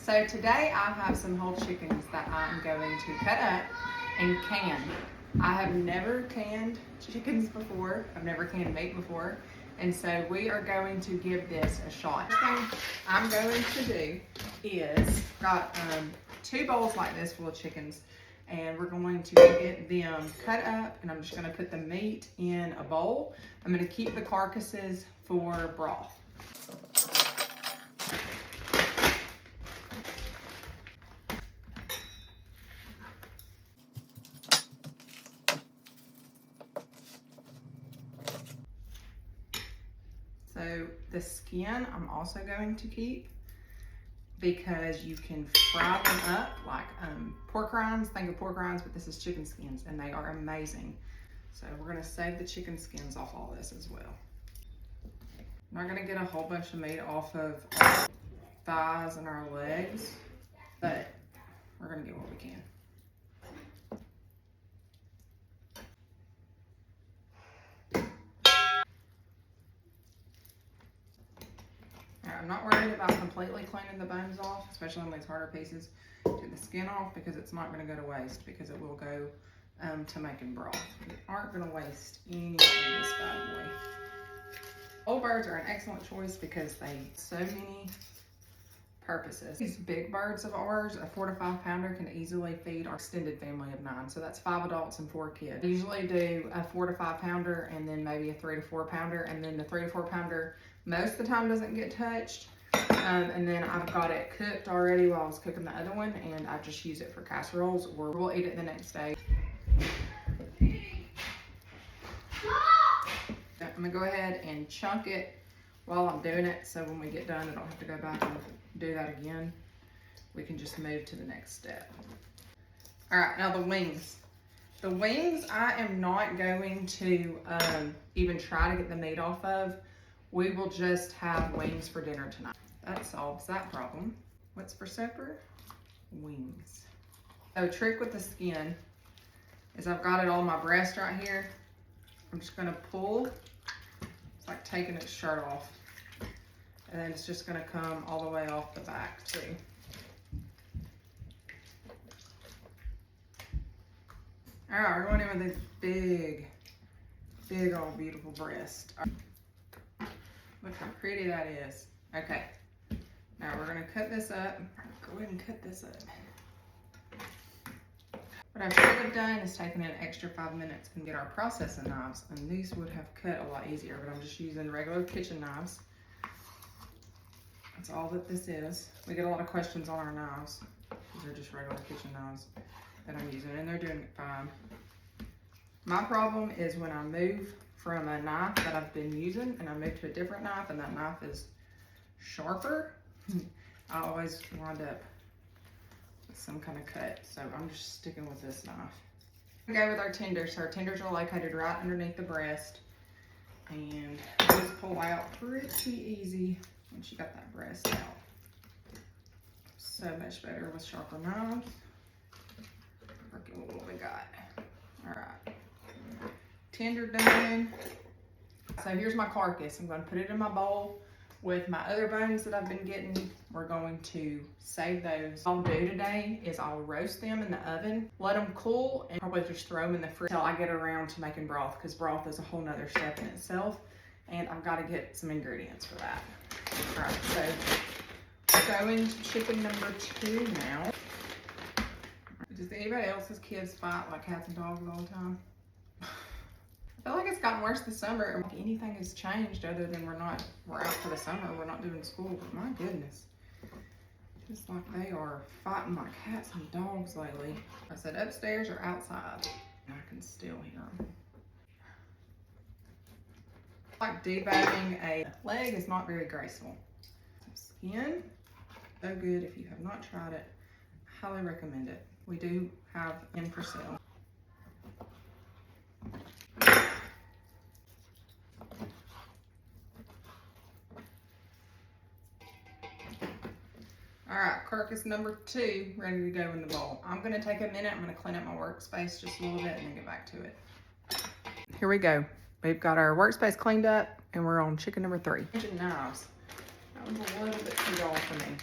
So today I have some whole chickens that I'm going to cut up and can. I have never canned chickens before. I've never canned meat before. And so we are going to give this a shot. The first thing I'm going to do is got 2 bowls like this full of chickens, and we're going to get them cut up, and I'm just going to put the meat in a bowl. I'm going to keep the carcasses for broth. So the skin I'm also going to keep because you can fry them up like pork rinds. Think of pork rinds, but this is chicken skins and they are amazing. So we're gonna save the chicken skins off all this as well. I'm not gonna get a whole bunch of meat off of our thighs and our legs, but we're gonna get what we can. I'm not worried about completely cleaning the bones off, especially on these harder pieces. Get the skin off because it's not going to go to waste, because it will go to making broth. We aren't going to waste any of this bad boy. Whole birds are an excellent choice because they have so many purposes. These big birds of ours, a 4 to 5 pounder, can easily feed our extended family of 9. So that's 5 adults and 4 kids. I usually do a 4 to 5 pounder and then maybe a 3 to 4 pounder, and then the 3 to 4 pounder most of the time doesn't get touched. And then I've got it cooked already while I was cooking the other one, and I just use it for casseroles, or we'll eat it the next day. I'm gonna go ahead and chunk it while I'm doing it, so when we get done, I don't have to go back and do that again. We can just move to the next step. All right, now the wings. The wings I am not going to even try to get the meat off of. We will just have wings for dinner tonight. That solves that problem. What's for supper? Wings. So trick with the skin is I've got it on my breast right here. I'm just gonna pull. It's like taking its shirt off. And then it's just gonna come all the way off the back too. All right, we're going in with this big old beautiful breast. Look how pretty that is. Okay, now we're gonna cut this up. Go ahead and cut this up. What I should have done is taken an extra 5 minutes and get our processing knives, and these would have cut a lot easier, but I'm just using regular kitchen knives. That's all that this is. We get a lot of questions on our knives. These are just regular kitchen knives that I'm using, and they're doing it fine. My problem is when I move from a knife that I've been using and I move to a different knife and that knife is sharper, I always wind up with some kind of cut. So I'm just sticking with this knife. We go with our tenders. So our tenders are located right underneath the breast, and these pull out pretty easy once you got that breast out. So much better with sharper knives. Look at what we got. All right. Tender done. So here's my carcass. I'm going to put it in my bowl with my other bones that I've been getting. We're going to save those. What I'll do today is I'll roast them in the oven, let them cool, and probably just throw them in the fridge until I get around to making broth, because broth is a whole nother step in itself, and I've got to get some ingredients for that. All right, so going to chicken number 2 now. Does anybody else's kids fight like cats and dogs all the time? I feel like it's gotten worse this summer, and like anything has changed other than we're out for the summer, we're not doing school, but my goodness. Just like they are fighting like cats and dogs lately. I said upstairs or outside, and I can still hear them. Like debugging a leg is not very graceful. Skin, so good. If you have not tried it, I highly recommend it. We do have in for sale. All right, carcass number 2, ready to go in the bowl. I'm gonna take a minute, I'm gonna clean up my workspace just a little bit and then get back to it. Here we go. We've got our workspace cleaned up and we're on chicken number 3. Knives. That was a little bit too dull for me.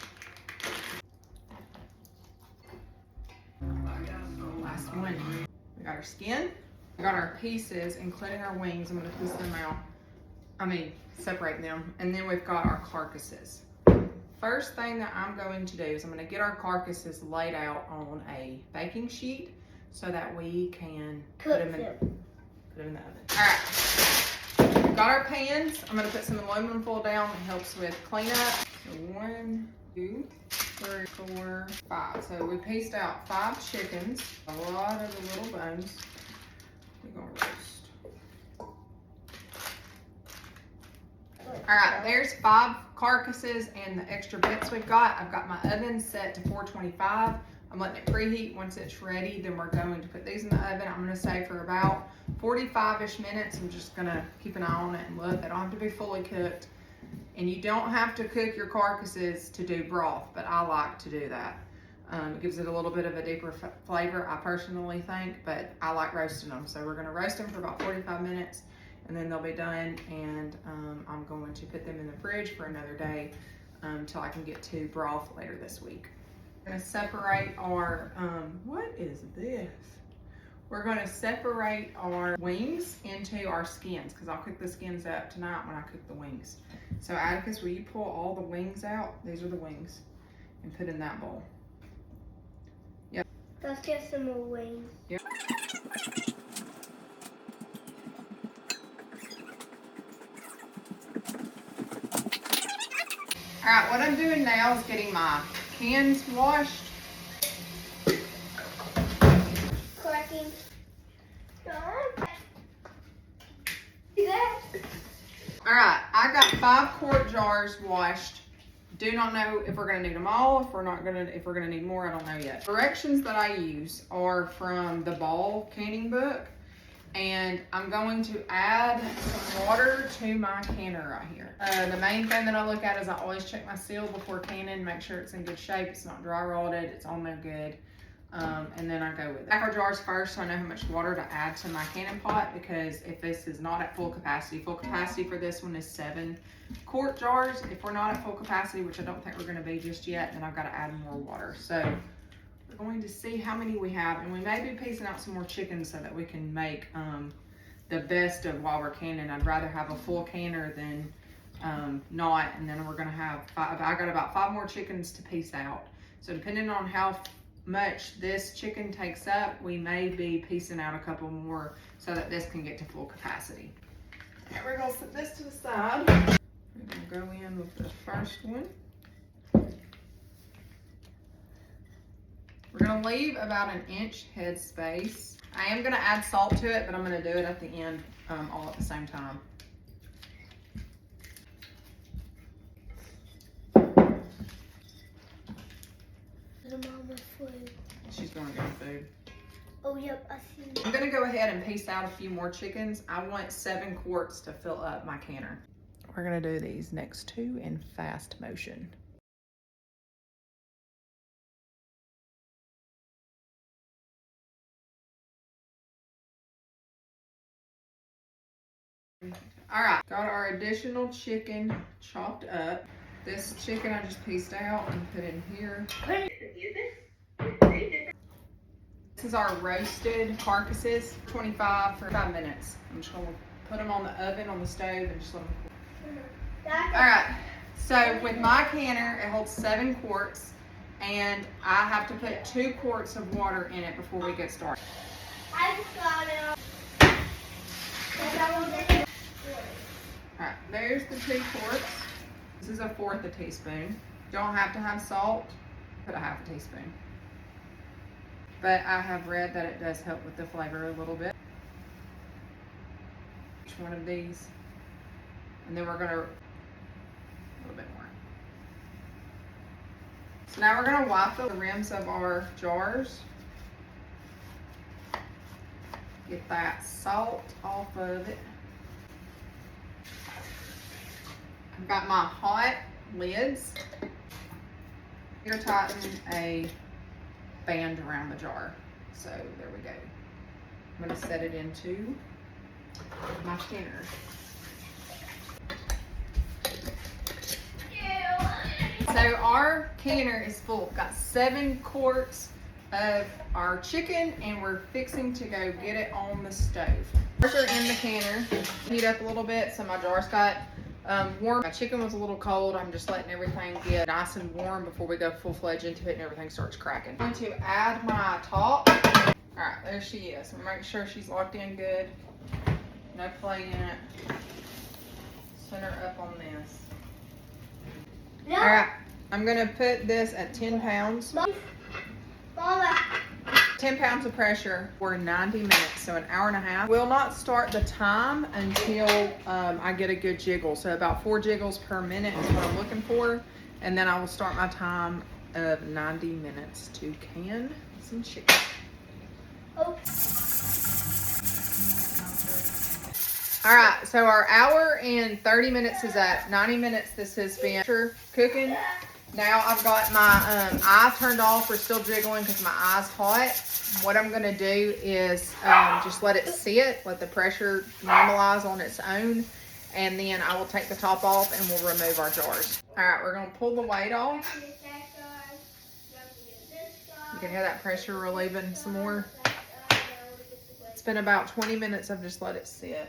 one. We got our skin, we got our pieces, including our wings. I'm gonna piece them out. Separate them. And then we've got our carcasses. First thing that I'm going to do is I'm gonna get our carcasses laid out on a baking sheet so that we can put them in the oven. All right, got our pans. I'm gonna put some aluminum foil down. It helps with cleanup. So 1, 2, 3, 4, 5. So we pieced out 5 chickens, a lot of the little bones. We're gonna roast. All right, there's 5 carcasses and the extra bits we've got. I've got my oven set to 425. I'm letting it preheat. Once it's ready, then we're going to put these in the oven. I'm gonna say for about 45-ish minutes. I'm just gonna keep an eye on it and look. They don't have to be fully cooked. And you don't have to cook your carcasses to do broth, but I like to do that. It gives it a little bit of a deeper flavor, I personally think, but I like roasting them. So we're gonna roast them for about 45 minutes and then they'll be done. And I'm going to put them in the fridge for another day until I can get to broth later this week. We're gonna separate our, what is this? We're gonna separate our wings into our skins because I'll cook the skins up tonight when I cook the wings. So Atticus, will you pull all the wings out? These are the wings. And put in that bowl. Yep. Let's get some more wings. Yep. All right, what I'm doing now is getting my cans washed. Cracking. All right, I got 5 quart jars washed. Do not know if we're gonna need them all, if we're gonna need more, I don't know yet. Directions that I use are from the Ball canning book, and I'm going to add some water to my canner right here. The main thing that I look at is I always check my seal before canning, make sure it's in good shape, it's not dry rotted, it's on there good. And then I go with it. Back our jars first so I know how much water to add to my canning pot, because if this is not at full capacity for this one is 7 quart jars. If we're not at full capacity, which I don't think we're gonna be just yet, then I've gotta add more water. So we're going to see how many we have, and we may be piecing out some more chickens so that we can make the best of while we're canning. I'd rather have a full canner than not, and then we're gonna have 5, I got about 5 more chickens to piece out. So depending on how much this chicken takes up, we may be piecing out a couple more so that this can get to full capacity. Okay, we're gonna set this to the side. We're gonna go in with the first one. We're gonna leave about an inch head space. I am gonna add salt to it, but I'm gonna do it at the end all at the same time. Food. She's gonna get food. Oh, yep, I see. I'm gonna go ahead and piece out a few more chickens. I want 7 quarts to fill up my canner. We're gonna do these next 2 in fast motion. All right, got our additional chicken chopped up. This chicken I just pieced out and put in here. This is our roasted carcasses, 25 for 5 minutes. I'm just gonna put them on the oven on the stove and just let them cool. All right, so with my canner, it holds 7 quarts, and I have to put 2 quarts of water in it before we get started. I just got it. All right, there's the 2 quarts. This is 1/4 a teaspoon. Don't have to have salt, put 1/2 teaspoon. But I have read that it does help with the flavor a little bit. Each one of these. And then we're gonna, a little bit more. So now we're gonna wipe the rims of our jars. Get that salt off of it. I've got my hot lids. Here, tighten a band around the jar. So there we go. I'm gonna set it into my canner. So our canner is full. Got 7 quarts of our chicken, and we're fixing to go get it on the stove. Jars are in the canner. Heat up a little bit so my jars got warm. My chicken was a little cold. I'm just letting everything get nice and warm before we go full-fledged into it and everything starts cracking. I'm going to add my top. All right, there she is. Make sure she's locked in good. No play in it. Center up on this. No. All right, I'm gonna put this at 10 pounds. Mama. 10 pounds of pressure for 90 minutes, so an hour and a half. Will not start the time until I get a good jiggle. So about 4 jiggles per minute is what I'm looking for. And then I will start my time of 90 minutes to can some chicken. Oh. All right, so our hour and 30 minutes is at 90 minutes. This has been cooking. Now I've got my eye turned off. We're still jiggling because my eye's hot. What I'm gonna do is just let it sit, let the pressure normalize on its own, and then I will take the top off and we'll remove our jars. All right, we're gonna pull the weight off. You can hear that pressure relieving some more. It's been about 20 minutes. I've just let it sit.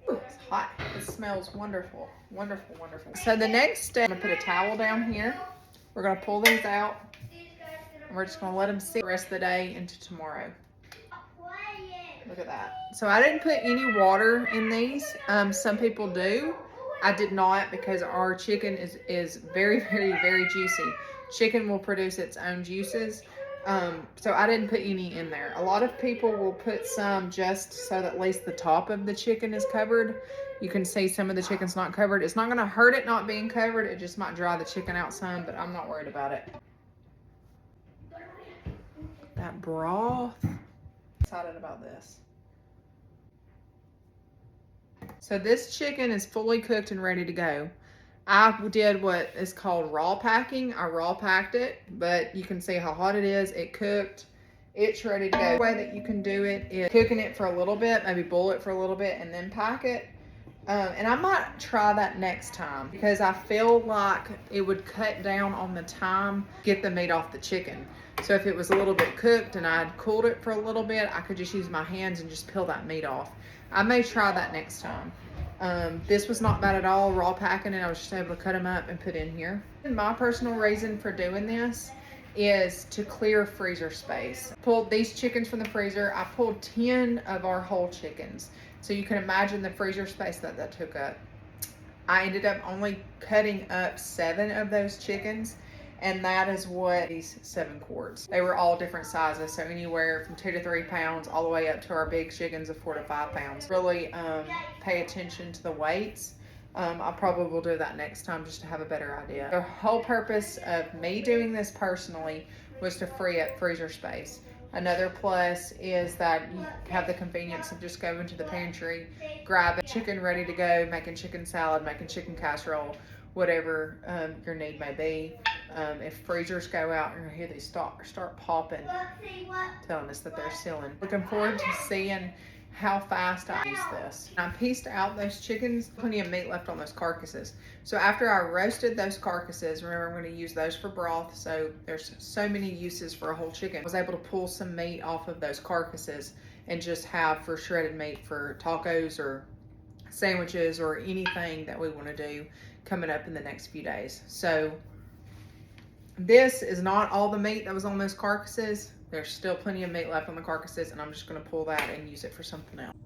It's hot. It smells wonderful. Wonderful, wonderful. So the next step, I'm gonna put a towel down here. We're gonna pull these out. And we're just gonna let them sit the rest of the day into tomorrow. Look at that. So I didn't put any water in these. Some people do. I did not because our chicken is very, very, very juicy. Chicken will produce its own juices. So I didn't put any in there. A lot of people will put some just so that at least the top of the chicken is covered. You can see some of the chicken's not covered. It's not gonna hurt it not being covered. It just might dry the chicken out some, but I'm not worried about it. That broth. Excited about this. So this chicken is fully cooked and ready to go. I did what is called raw packing. I raw packed it, but you can see how hot it is. It cooked. It's ready to go. The way that you can do it is cooking it for a little bit, maybe boil it for a little bit, and then pack it. And I might try that next time because I feel like it would cut down on the time to get the meat off the chicken. So if it was a little bit cooked and I'd cooled it for a little bit, I could just use my hands and just peel that meat off. I may try that next time. This was not bad at all, raw packing it. I was just able to cut them up and put in here. And my personal reason for doing this is to clear freezer space. Pulled these chickens from the freezer. I pulled 10 of our whole chickens. So you can imagine the freezer space that took up. I ended up only cutting up 7 of those chickens, and that is what these 7 quarts. They were all different sizes, so anywhere from 2 to 3 pounds all the way up to our big chickens of 4 to 5 pounds. Really pay attention to the weights. I probably will do that next time just to have a better idea. The whole purpose of me doing this personally was to free up freezer space. Another plus is that you have the convenience of just going to the pantry, grabbing chicken ready to go, making chicken salad, making chicken casserole, whatever your need may be. If freezers go out, you're gonna hear these start popping, telling us that they're sealing. Looking forward to seeing how fast I use this. I pieced out those chickens, plenty of meat left on those carcasses. So after I roasted those carcasses, remember I'm gonna use those for broth, so there's so many uses for a whole chicken. I was able to pull some meat off of those carcasses and just have for shredded meat for tacos or sandwiches or anything that we wanna do coming up in the next few days. So this is not all the meat that was on those carcasses. There's still plenty of meat left on the carcasses, and I'm just gonna pull that and use it for something else.